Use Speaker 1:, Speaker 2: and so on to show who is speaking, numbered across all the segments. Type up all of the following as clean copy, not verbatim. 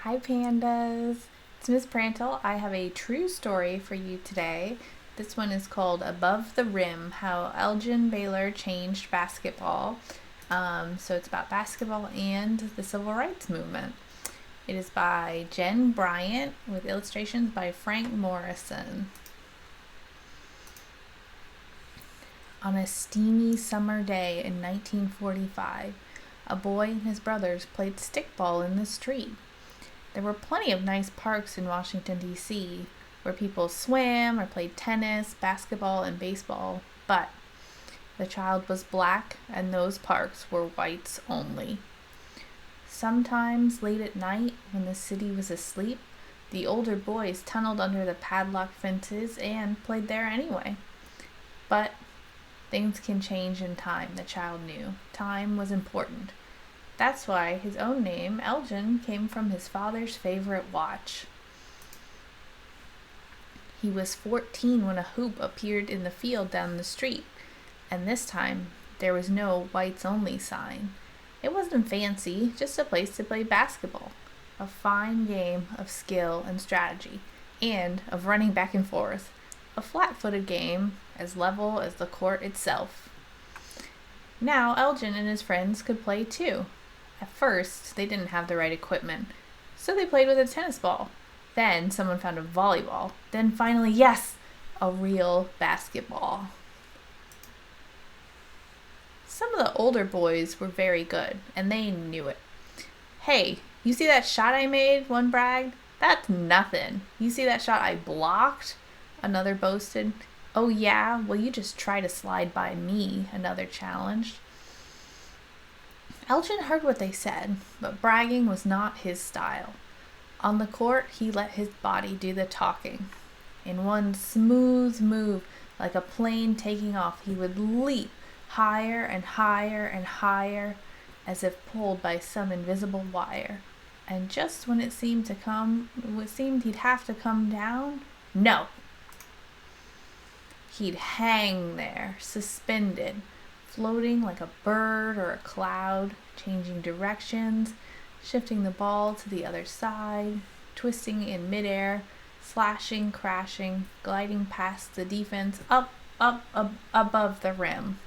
Speaker 1: Hi, pandas. It's Miss Prantl. I have a true story for you today. This one is called Above the Rim, How Elgin Baylor Changed Basketball. So it's about basketball and the Civil Rights Movement. It is by Jen Bryant with illustrations by Frank Morrison. On a steamy summer day in 1945, a boy and his brothers played stickball in the street. There were plenty of nice parks in Washington, D.C., where people swam or played tennis, basketball, and baseball, but the child was black and those parks were whites only. Sometimes late at night, when the city was asleep, the older boys tunneled under the padlocked fences and played there anyway. But things can change in time, the child knew. Time was important. That's why his own name, Elgin, came from his father's favorite watch. He was 14 when a hoop appeared in the field down the street, and this time there was no whites only sign. It wasn't fancy, just a place to play basketball. A fine game of skill and strategy, and of running back and forth. A flat-footed game, as level as the court itself. Now Elgin and his friends could play too. At first, they didn't have the right equipment, so they played with a tennis ball. Then someone found a volleyball. Then finally, yes, a real basketball. Some of the older boys were very good, and they knew it. "Hey, you see that shot I made?" one bragged. "That's nothing. You see that shot I blocked?" another boasted. "Oh yeah? Well, you just try to slide by me," another challenged. Elgin heard what they said, but bragging was not his style. On the court, he let his body do the talking. In one smooth move, like a plane taking off, he would leap higher and higher and higher, as if pulled by some invisible wire. And just when it seemed he'd have to come down, no! He'd hang there, suspended, floating like a bird or a cloud, changing directions, shifting the ball to the other side, twisting in midair, slashing, crashing, gliding past the defense, up, above the rim.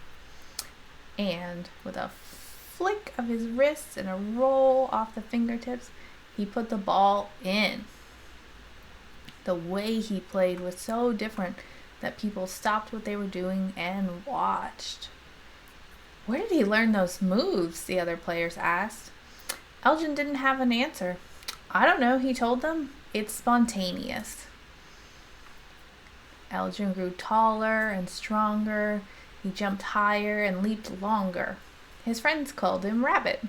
Speaker 1: And with a flick of his wrists and a roll off the fingertips, he put the ball in. The way he played was so different that people stopped what they were doing and watched. "Where did he learn those moves?" the other players asked. Elgin didn't have an answer. "I don't know," he told them. "It's spontaneous." Elgin grew taller and stronger. He jumped higher and leaped longer. His friends called him Rabbit.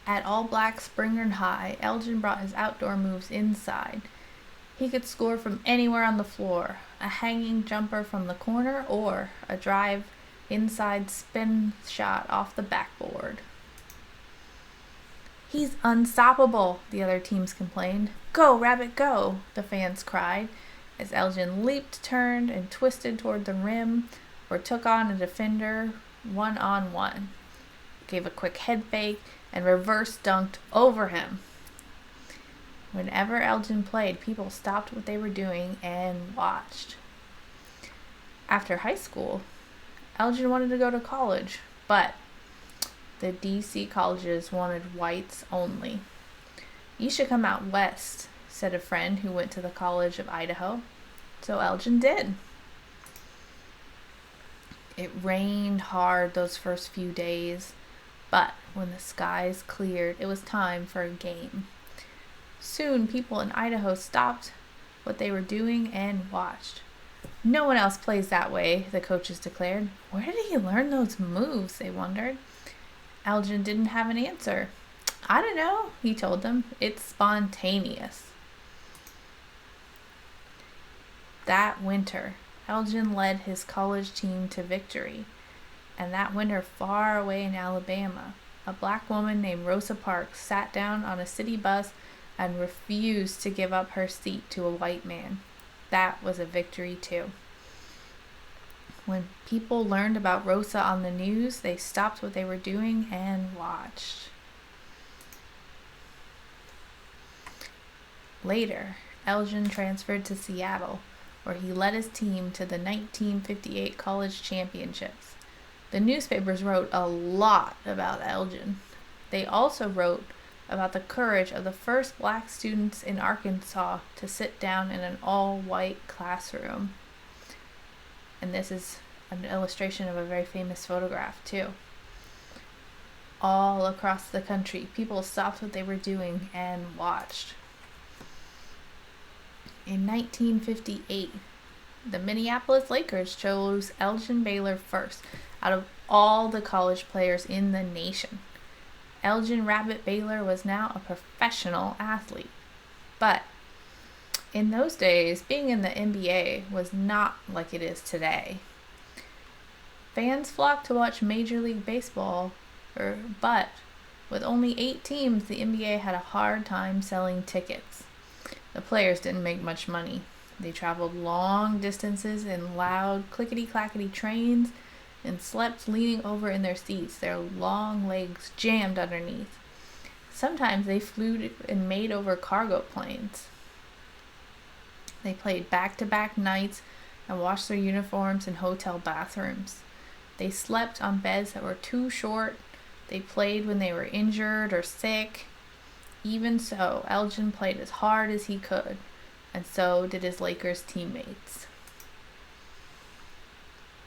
Speaker 1: At All Black Springern High, Elgin brought his outdoor moves inside. He could score from anywhere on the floor, a hanging jumper from the corner or a drive inside spin shot off the backboard. "He's unstoppable," the other teams complained. "Go, Rabbit, go," the fans cried, as Elgin leaped, turned, and twisted toward the rim, or took on a defender one-on-one, gave a quick head fake, and reverse dunked over him. Whenever Elgin played, people stopped what they were doing and watched. After high school, Elgin wanted to go to college, but the D.C. colleges wanted whites only. "You should come out west," said a friend who went to the College of Idaho. So Elgin did. It rained hard those first few days, but when the skies cleared, it was time for a game. Soon, people in Idaho stopped what they were doing and watched. "No one else plays that way," the coaches declared. "Where did he learn those moves?" they wondered. Elgin didn't have an answer. "I don't know," he told them. "It's spontaneous." That winter, Elgin led his college team to victory. And that winter, far away in Alabama, a black woman named Rosa Parks sat down on a city bus and refused to give up her seat to a white man. That was a victory too. When people learned about Rosa on the news, they stopped what they were doing and watched. Later, Elgin transferred to Seattle, where he led his team to the 1958 college championships. The newspapers wrote a lot about Elgin. They also wrote about the courage of the first black students in Arkansas to sit down in an all-white classroom. And this is an illustration of a very famous photograph, too. All across the country, people stopped what they were doing and watched. In 1958, the Minneapolis Lakers chose Elgin Baylor first out of all the college players in the nation. Elgin Rabbit Baylor was now a professional athlete. But in those days, being in the NBA was not like it is today. Fans flocked to watch Major League Baseball, but with only 8 teams, the NBA had a hard time selling tickets. The players didn't make much money. They traveled long distances in loud, clickety-clackety trains and slept leaning over in their seats, their long legs jammed underneath. Sometimes they flew and made over cargo planes. They played back-to-back nights and washed their uniforms in hotel bathrooms. They slept on beds that were too short. They played when they were injured or sick. Even so, Elgin played as hard as he could, and so did his Lakers teammates.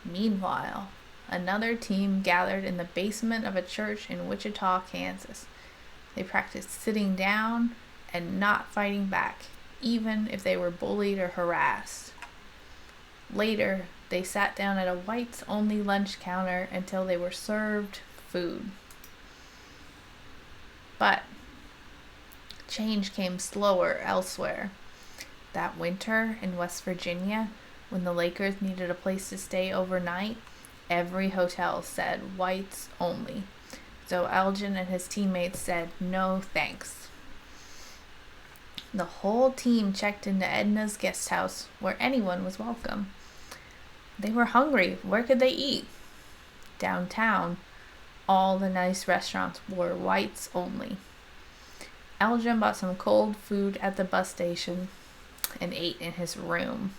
Speaker 1: Meanwhile, another team gathered in the basement of a church in Wichita, Kansas. They practiced sitting down and not fighting back, even if they were bullied or harassed. Later, they sat down at a whites-only lunch counter until they were served food. But change came slower elsewhere. That winter in West Virginia, when the Lakers needed a place to stay overnight, every hotel said whites only. So Elgin and his teammates said no thanks. The whole team checked into Edna's guest house, where anyone was welcome. They were hungry. Where could they eat? Downtown, all the nice restaurants were whites only. Elgin bought some cold food at the bus station and ate in his room.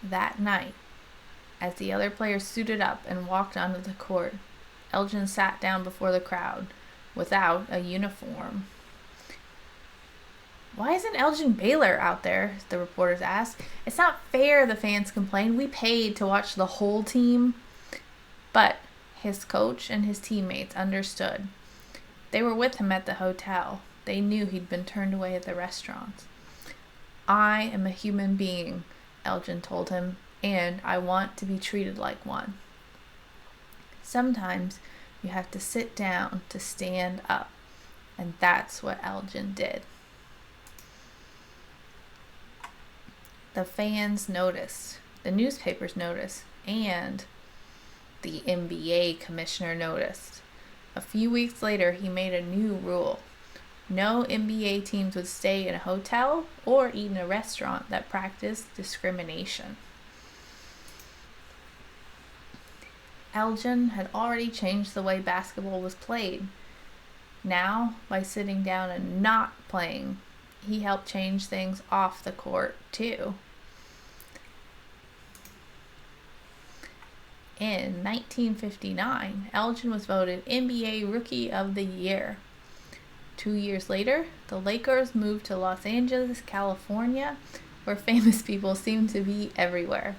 Speaker 1: That night, as the other players suited up and walked onto the court, Elgin sat down before the crowd without a uniform. "Why isn't Elgin Baylor out there?" the reporters asked. "It's not fair," the fans complained. "We paid to watch the whole team." But his coach and his teammates understood. They were with him at the hotel. They knew he'd been turned away at the restaurants. "I am a human being," Elgin told him, "and I want to be treated like one. Sometimes you have to sit down to stand up." And that's what Elgin did. The fans noticed, the newspapers noticed, and the NBA commissioner noticed. A few weeks later, he made a new rule. No NBA teams would stay in a hotel or eat in a restaurant that practiced discrimination. Elgin had already changed the way basketball was played. Now, by sitting down and not playing, he helped change things off the court, too. In 1959, Elgin was voted NBA Rookie of the Year. 2 years later, the Lakers moved to Los Angeles, California, where famous people seemed to be everywhere.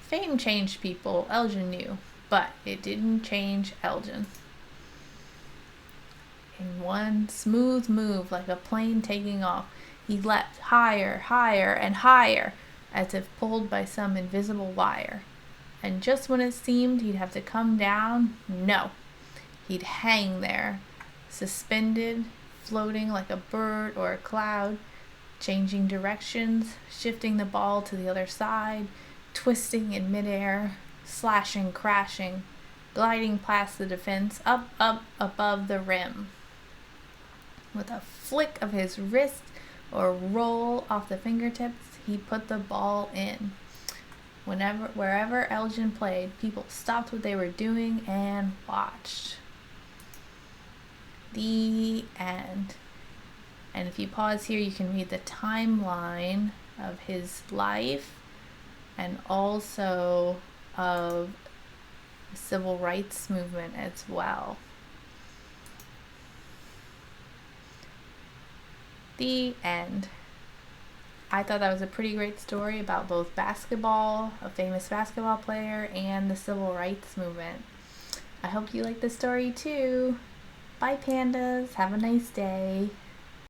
Speaker 1: Fame changed people, Elgin knew, but it didn't change Elgin. In one smooth move, like a plane taking off, he leapt higher, higher, and higher, as if pulled by some invisible wire. And just when it seemed he'd have to come down, no, he'd hang there, suspended, floating like a bird or a cloud, changing directions, shifting the ball to the other side, twisting in midair, slashing, crashing, gliding past the defense, up, above the rim. With a flick of his wrist or roll off the fingertips, he put the ball in. Wherever Elgin played, people stopped what they were doing and watched. The end. And if you pause here, you can read the timeline of his life and also of the civil rights movement as well. The end. I thought that was a pretty great story about both basketball, a famous basketball player, and the civil rights movement. I hope you like the story too. Bye, pandas. Have a nice day.